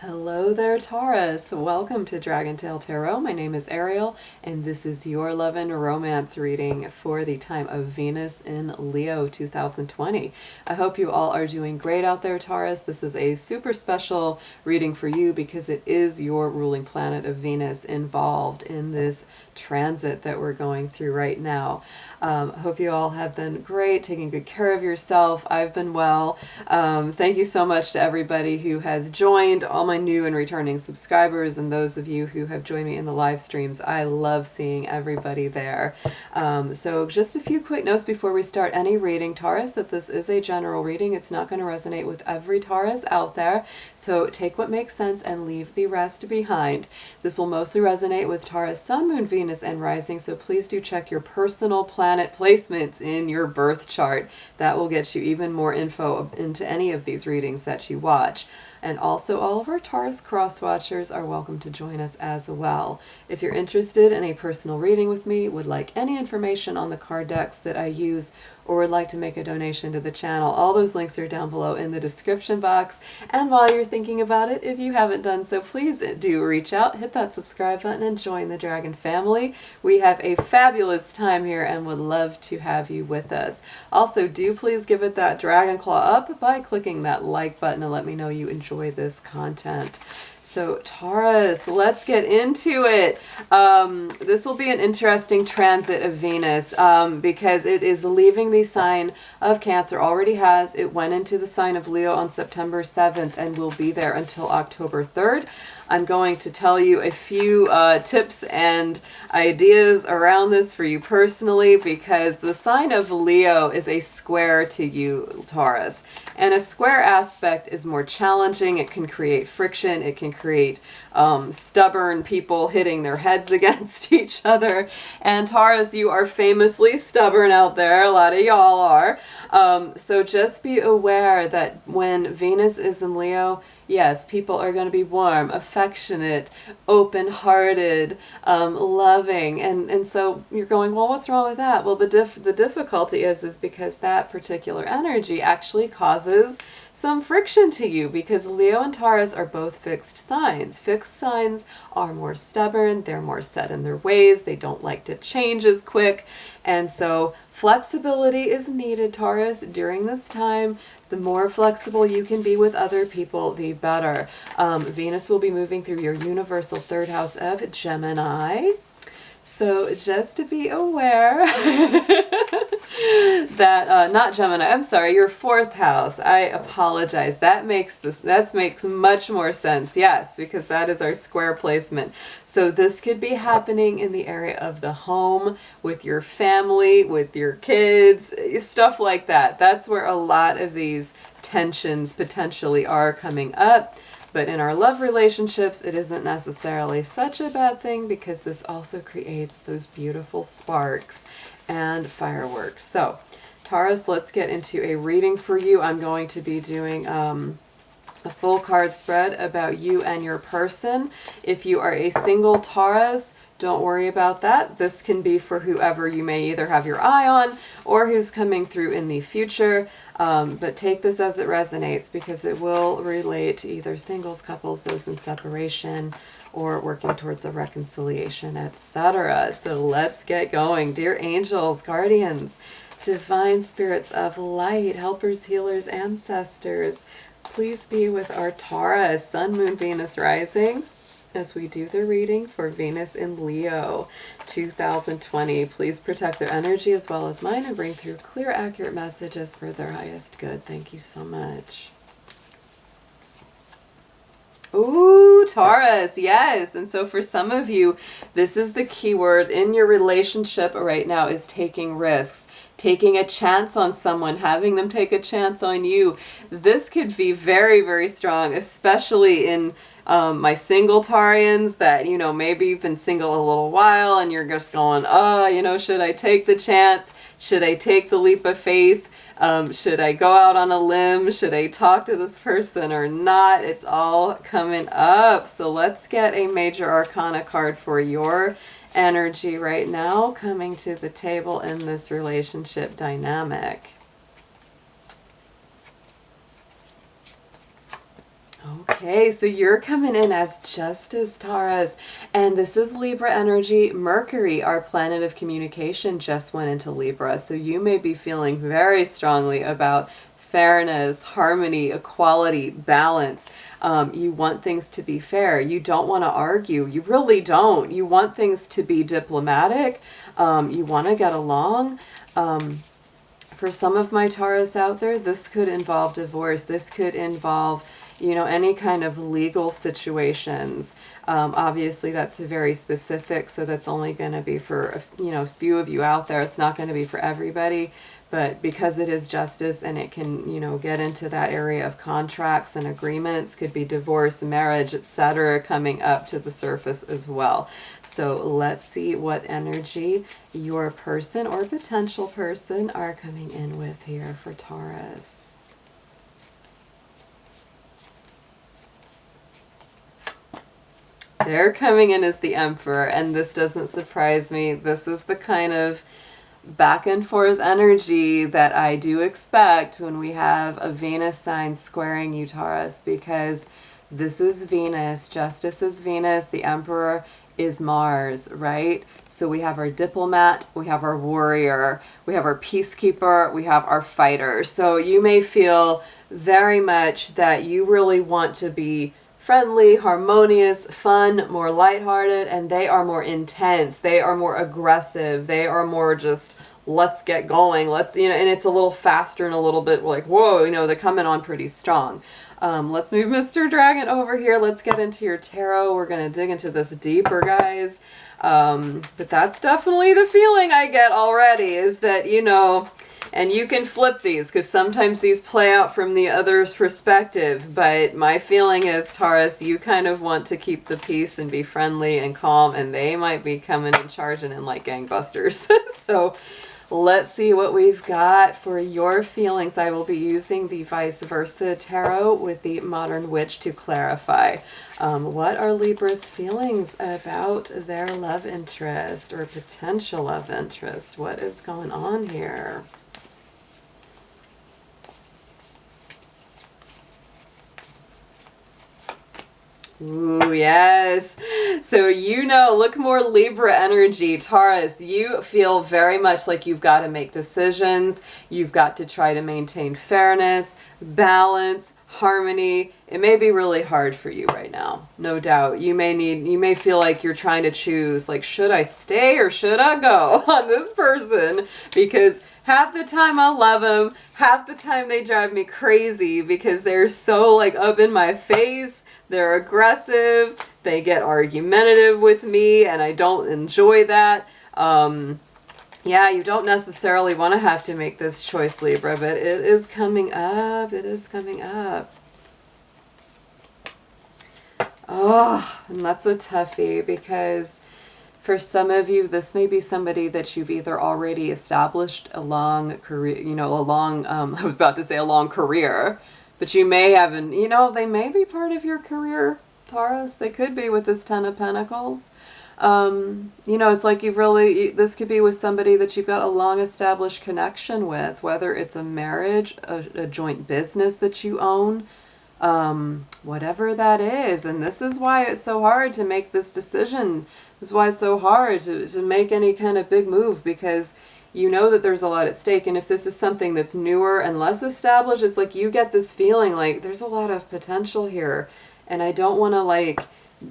Hello there, Taurus. Welcome to DragonTaleTarot. My name is Ariel, and this is your love and romance reading for the time of Venus in Leo 2020. I hope you all are doing great out there, Taurus. This is a super special reading for you because it is your ruling planet of Venus involved in this transit that we're going through right now. I hope you all have been great, taking good care of yourself. I've been well. Thank you so much to everybody who has joined, all my new and returning subscribers, and those of you who have joined me in the live streams. I love seeing everybody there. So just a few quick notes before we start any reading, Taurus, that this is a general reading. It's not going to resonate with every Taurus out there. So take what makes sense and leave the rest behind. This will mostly resonate with Taurus, Sun, Moon, Venus, and Rising. So please do check your personal planet placements in your birth chart. That will get you even more info into any of these readings that you watch. And also all of our Taurus cross watchers are welcome to join us as well. If you're interested in a personal reading with me, would like any information on the card decks that I use, or would like to make a donation to the channel, all those links are down below in the description box. And while you're thinking about it, if you haven't done so, please do reach out, hit that subscribe button, and join the Dragon family. We have a fabulous time here and would love to have you with us. Also, do please give it that dragon claw up by clicking that like button and let me know you enjoy this content. So Taurus, let's get into it. This will be an interesting transit of Venus because it is leaving the sign of Cancer, already has. It went into the sign of Leo on September 7th and will be there until October 3rd. I'm going to tell you a few tips and ideas around this for you personally, because the sign of Leo is a square to you, Taurus. And a square aspect is more challenging. It can create friction. It can create stubborn people hitting their heads against each other. And Taurus, you are famously stubborn out there. A lot of y'all are. So just be aware that when Venus is in Leo, yes, people are going to be warm, affectionate, open-hearted, loving. And so you're going, well, what's wrong with that? Well, the difficulty is because that particular energy actually causes some friction to you, because Leo and Taurus are both fixed signs. Fixed signs are more stubborn. They're more set in their ways. They don't like to change as quick. And so flexibility is needed, Taurus, during this time. The more flexible you can be with other people, the better. Venus will be moving through your universal third house of Gemini. So just to be aware that, not Gemini, I'm sorry, your fourth house. I apologize. That makes much more sense. Yes, because that is our square placement. So this could be happening in the area of the home, with your family, with your kids, stuff like that. That's where a lot of these tensions potentially are coming up. But in our love relationships, it isn't necessarily such a bad thing, because this also creates those beautiful sparks and fireworks. So, Taurus, let's get into a reading for you. I'm going to be doing a full card spread about you and your person. If you are a single Taurus, don't worry about that. This can be for whoever you may either have your eye on or who's coming through in the future. But take this as it resonates, because it will relate to either singles, couples, those in separation, or working towards a reconciliation, etc. So let's get going. Dear angels, guardians, divine spirits of light, helpers, healers, ancestors, please be with our Taurus, Sun, Moon, Venus, Rising, as we do the reading for Venus in Leo 2020. Please protect their energy as well as mine and bring through clear, accurate messages for their highest good. Thank you so much. Ooh, Taurus, yes. And so for some of you, this is the key word in your relationship right now, is taking risks. Taking a chance on someone, having them take a chance on you. This could be very, very strong, especially in my single Tarians that, maybe you've been single a little while and you're just going, oh, should I take the chance? Should I take the leap of faith? Should I go out on a limb? Should I talk to this person or not? It's all coming up. So let's get a major arcana card for your energy right now coming to the table in this relationship dynamic. Okay, so you're coming in as Justice, Taurus, and this is Libra energy. Mercury, our planet of communication, just went into Libra, so you may be feeling very strongly about fairness, harmony, equality, balance. You want things to be fair. You don't want to argue. You really don't. You want things to be diplomatic. You want to get along. For some of my Taurus out there, this could involve divorce. This could involve, you know, any kind of legal situations. Obviously, that's very specific, so that's only going to be for, you know, a few of you out there. It's not going to be for everybody, but because it is justice and it can, you know, get into that area of contracts and agreements, could be divorce, marriage, etc., coming up to the surface as well. So let's see what energy your person or potential person are coming in with here for Taurus. They're coming in as the Emperor, and this doesn't surprise me. This is the kind of back and forth energy that I do expect when we have a Venus sign squaring you, Taurus, because this is Venus, Justice is Venus, the Emperor is Mars, right? So we have our diplomat, we have our warrior, we have our peacekeeper, we have our fighter. So you may feel very much that you really want to be friendly, harmonious, fun, more lighthearted, and they are more intense. They are more aggressive. They are more just, let's get going. Let's, you know, and it's a little faster and a little bit like, whoa, you know, they're coming on pretty strong. Let's move Mr. Dragon over here. Let's get into your tarot. We're going to dig into this deeper, guys. But that's definitely the feeling I get already, is that, you know, and you can flip these because sometimes these play out from the other's perspective. But my feeling is, Taurus, you kind of want to keep the peace and be friendly and calm, and they might be coming and charging in like gangbusters. So let's see what we've got for your feelings. I will be using the vice versa tarot with the modern witch to clarify. What are Libra's feelings about their love interest or potential love interest? What is going on here? Ooh, yes. So, you know, look more Libra energy. Taurus, you feel very much like you've got to make decisions. You've got to try to maintain fairness, balance, harmony. It may be really hard for you right now. No doubt. You may feel like you're trying to choose, like, should I stay or should I go on this person? Because half the time I love them, half the time they drive me crazy because they're so, like, up in my face. They're aggressive, they get argumentative with me, and I don't enjoy that. Yeah, you don't necessarily want to have to make this choice, Libra, but it is coming up. It is coming up. Oh, and that's a toughie, because for some of you, this may be somebody that you've either already established a long career, you know, I was about to say a long career, but you may haven't, you know, they may be part of your career, Taurus. They could be with this Ten of Pentacles. You know, it's like this could be with somebody that you've got a long established connection with, whether it's a marriage, a joint business that you own, whatever that is. And this is why it's so hard to make this decision. This is why it's so hard to make any kind of big move, because you know that there's a lot at stake. And if this is something that's newer and less established, it's like you get this feeling like there's a lot of potential here. And I don't want to, like,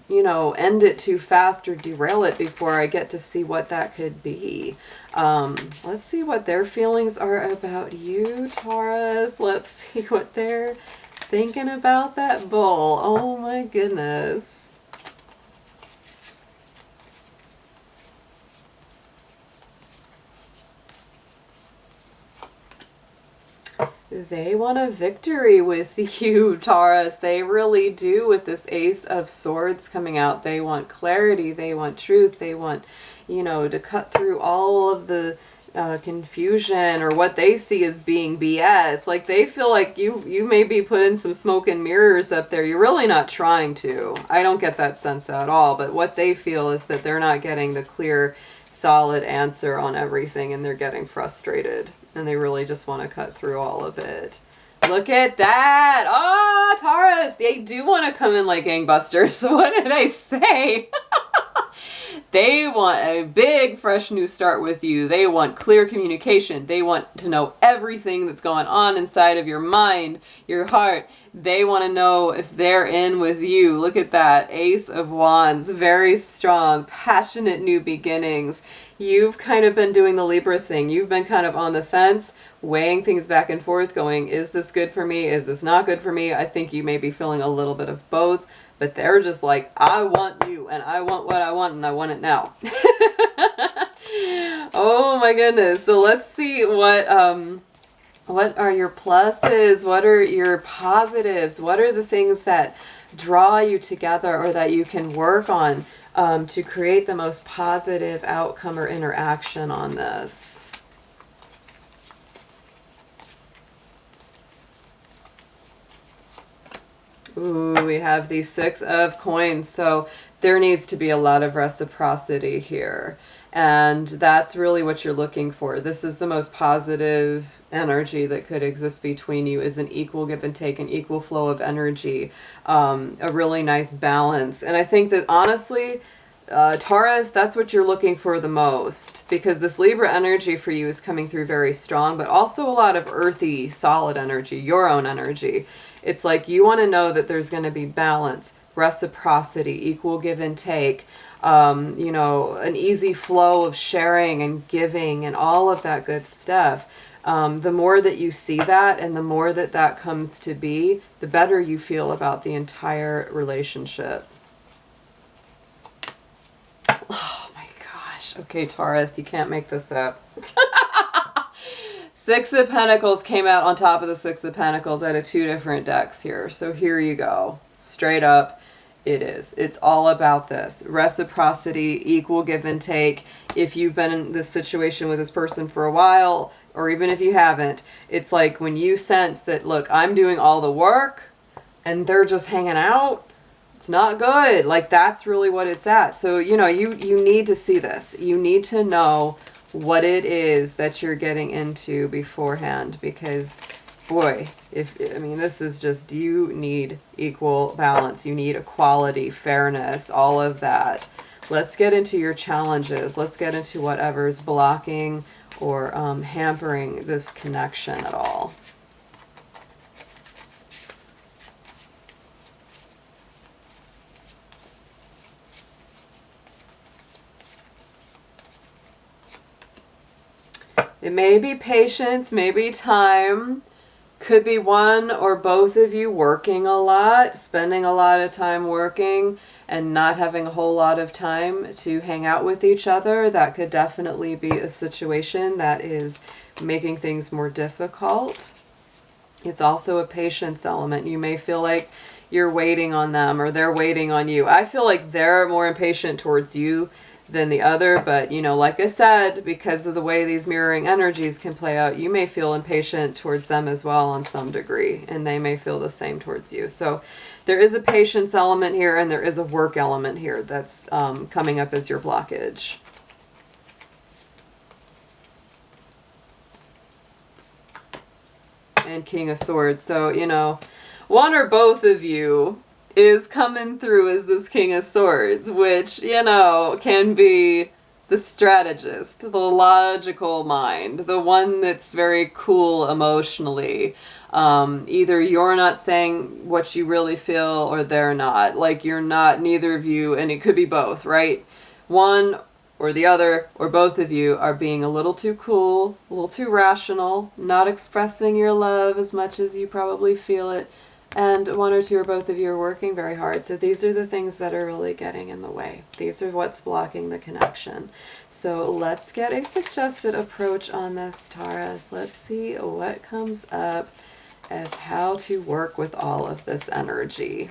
you know, end it too fast or derail it before I get to see what that could be. Let's see what their feelings are about you, Taurus. Let's see what they're thinking about that bull. Oh my goodness. They want a victory with you, Taurus. They really do, with this Ace of Swords coming out. They want clarity. They want truth. They want, you know, to cut through all of the confusion or what they see as being BS. Like, they feel like you may be putting some smoke and mirrors up there. You're really not trying to. I don't get that sense at all. But what they feel is that they're not getting the clear, solid answer on everything, and they're getting frustrated. And they really just want to cut through all of it. Look at that. Oh, Taurus, they do want to come in like gangbusters. What did I say? They want a big, fresh new start with you. They want clear communication. They want to know everything that's going on inside of your mind, your heart. They want to know if they're in with you. Look at that. Ace of Wands. Very strong, passionate new beginnings. You've kind of been doing the Libra thing. You've been kind of on the fence, weighing things back and forth, going, is this good for me? Is this not good for me? I think you may be feeling a little bit of both. But they're just like, I want you, and I want what I want, and I want it now. Oh my goodness. So let's see what are your pluses? What are your positives? What are the things that draw you together or that you can work on to create the most positive outcome or interaction on this? Ooh, we have the Six of Coins. So there needs to be a lot of reciprocity here. And that's really what you're looking for. This is the most positive energy that could exist between you, is an equal give and take, an equal flow of energy, a really nice balance. And I think that honestly, Taurus, that's what you're looking for the most, because this Libra energy for you is coming through very strong, but also a lot of earthy, solid energy, your own energy. It's like you want to know that there's going to be balance, reciprocity, equal give and take, you know, an easy flow of sharing and giving and all of that good stuff. The more that you see that and the more that that comes to be, the better you feel about the entire relationship. Oh my gosh. Okay, Taurus, you can't make this up. Six of Pentacles came out on top of the Six of Pentacles out of two different decks here. So here you go. Straight up, it is. It's all about this. Reciprocity, equal give and take. If you've been in this situation with this person for a while, or even if you haven't, it's like when you sense that, look, I'm doing all the work and they're just hanging out, it's not good. Like, that's really what it's at. So, you know, you need to see this. You need to know what it is that you're getting into beforehand, because boy, I mean, this is just, you need equal balance. You need equality, fairness, all of that. Let's get into your challenges. Let's get into whatever's blocking or hampering this connection at all. It may be patience, maybe time. Could be one or both of you working a lot, spending a lot of time working and not having a whole lot of time to hang out with each other. That could definitely be a situation that is making things more difficult. It's also a patience element. You may feel like you're waiting on them or they're waiting on you. I feel like they're more impatient towards you than the other, but you know, like I said, because of the way these mirroring energies can play out, you may feel impatient towards them as well on some degree, and they may feel the same towards you. So there is a patience element here, and there is a work element here that's coming up as your blockage. And King of Swords. So, you know, one or both of you is coming through as this King of Swords, which, you know, can be the strategist, the logical mind, the one that's very cool emotionally. Either you're not saying what you really feel or they're not. Like, you're not, neither of you, and it could be both, right? One or the other, or both of you are being a little too cool, a little too rational, not expressing your love as much as you probably feel it. And one or two or both of you are working very hard. So these are the things that are really getting in the way. These are what's blocking the connection. So let's get a suggested approach on this, Taurus. Let's see what comes up as how to work with all of this energy.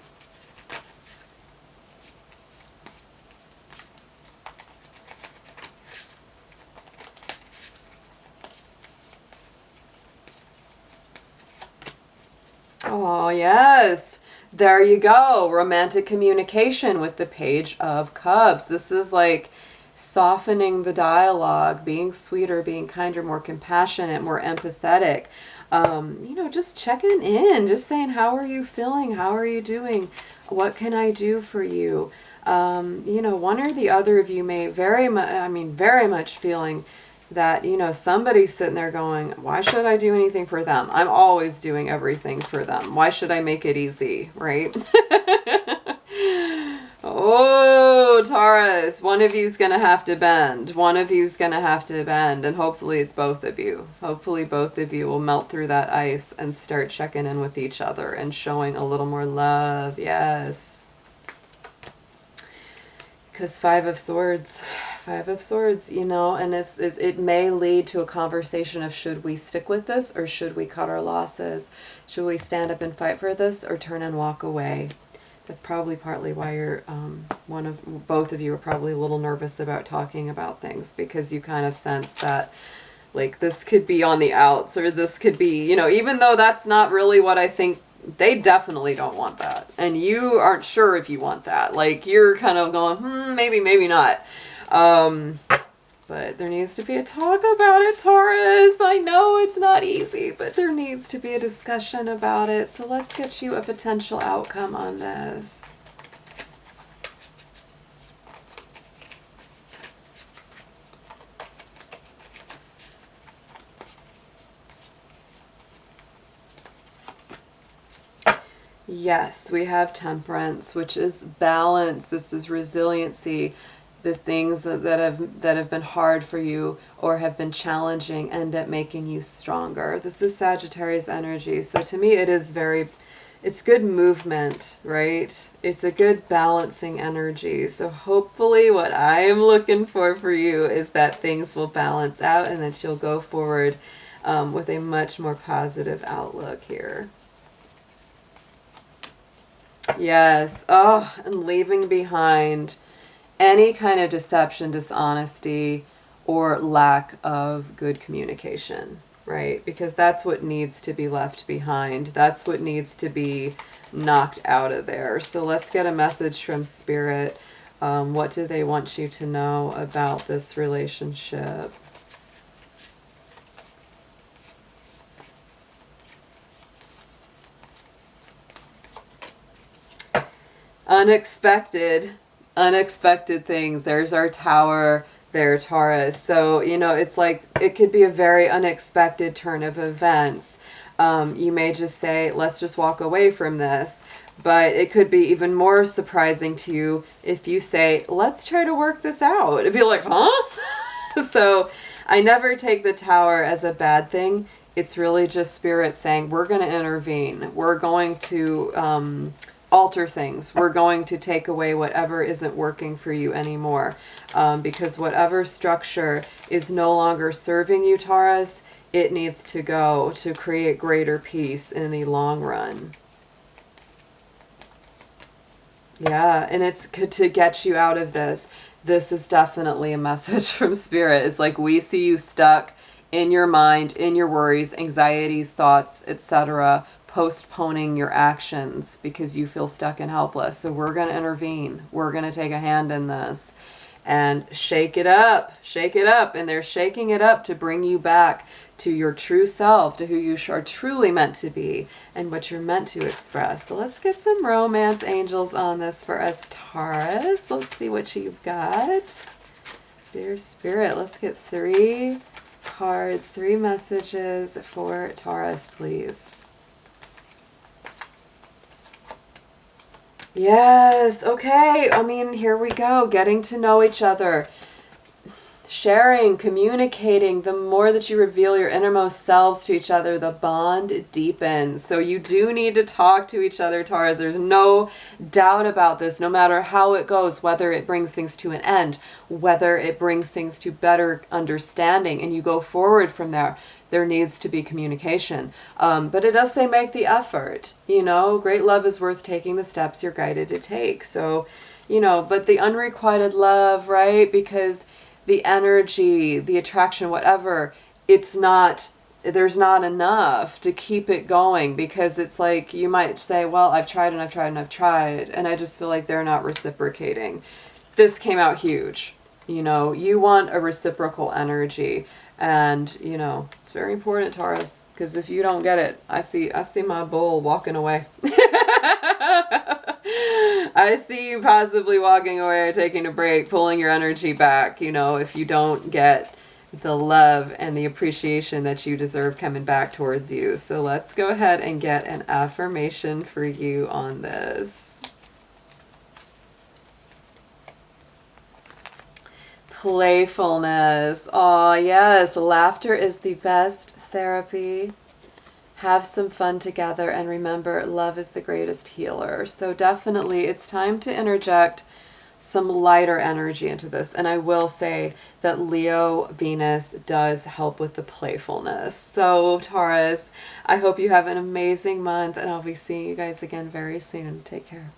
Oh, yes. There you go. Romantic communication with the Page of Cups. This is like softening the dialogue, being sweeter, being kinder, more compassionate, more empathetic. You know, just checking in, just saying, how are you feeling? How are you doing? What can I do for you? You know, one or the other of you may very much feeling that, you know, somebody's sitting there going, why should I do anything for them? I'm always doing everything for them. Why should I make it easy, right? Oh, Taurus, one of you's going to have to bend. One of you's going to have to bend, and hopefully it's both of you. Hopefully both of you will melt through that ice and start checking in with each other and showing a little more love. Yes. Because Five of Swords, you know, and it may lead to a conversation of, should we stick with this or should we cut our losses? Should we stand up and fight for this or turn and walk away? That's probably partly why you're, both of you are probably a little nervous about talking about things, because you kind of sense that, like, this could be on the outs, or this could be, you know, even though that's not really what I think. They definitely don't want that. And you aren't sure if you want that. Like, you're kind of going, maybe, maybe not. But there needs to be a talk about it, Taurus. I know it's not easy, but there needs to be a discussion about it. So let's get you a potential outcome on this. Yes, we have Temperance, which is balance. This is resiliency. The things that have been hard for you or have been challenging end up making you stronger. This is Sagittarius energy. So to me, it's good movement, right? It's a good balancing energy. So hopefully what I am looking for you is that things will balance out and that you'll go forward with a much more positive outlook here. Yes. Oh, and leaving behind any kind of deception, dishonesty, or lack of good communication, right? Because that's what needs to be left behind. That's what needs to be knocked out of there. So let's get a message from Spirit. What do they want you to know about this relationship? Unexpected things. There's our Tower there, Taurus. So, you know, it's like, it could be a very unexpected turn of events. You may just say, let's just walk away from this. But it could be even more surprising to you if you say, let's try to work this out. It'd be like, huh? So I never take the Tower as a bad thing. It's really just Spirit saying, we're going to intervene. We're going to alter things. We're going to take away whatever isn't working for you anymore. Because whatever structure is no longer serving you, Taurus, it needs to go to create greater peace in the long run. Yeah, and it's good to get you out of this. This is definitely a message from Spirit. It's like, we see you stuck in your mind, in your worries, anxieties, thoughts, etc., postponing your actions because you feel stuck and helpless. So we're going to intervene. We're going to take a hand in this and shake it up. Shake it up. And they're shaking it up to bring you back to your true self, to who you are truly meant to be and what you're meant to express. So let's get some romance angels on this for us, Taurus. Let's see what you've got. Dear Spirit, let's get 3 cards, 3 messages for Taurus, please. Yes, okay. I mean, here we go. Getting to know each other. Sharing, communicating. The more that you reveal your innermost selves to each other, the bond deepens. So you do need to talk to each other, Taurus. There's no doubt about this, no matter how it goes, whether it brings things to an end, whether it brings things to better understanding, and you go forward from there. There needs to be communication. But it does say make the effort. You know, great love is worth taking the steps you're guided to take. So, you know, but the unrequited love, right? Because the energy, the attraction, whatever, it's not, there's not enough to keep it going, because it's like, you might say, well, I've tried and I've tried and I've tried, and I just feel like they're not reciprocating. This came out huge. You know, you want a reciprocal energy. And, you know, It's very important, Taurus, because if you don't get it, I see my bull walking away. I see you possibly walking away or taking a break, pulling your energy back, you know, if you don't get the love and the appreciation that you deserve coming back towards you. So let's go ahead and get an affirmation for you on this. Playfulness. Oh, yes. Laughter is the best therapy. Have some fun together, and remember, love is the greatest healer. So definitely it's time to interject some lighter energy into this. And I will say that Leo Venus does help with the playfulness. So Taurus, I hope you have an amazing month, and I'll be seeing you guys again very soon. Take care.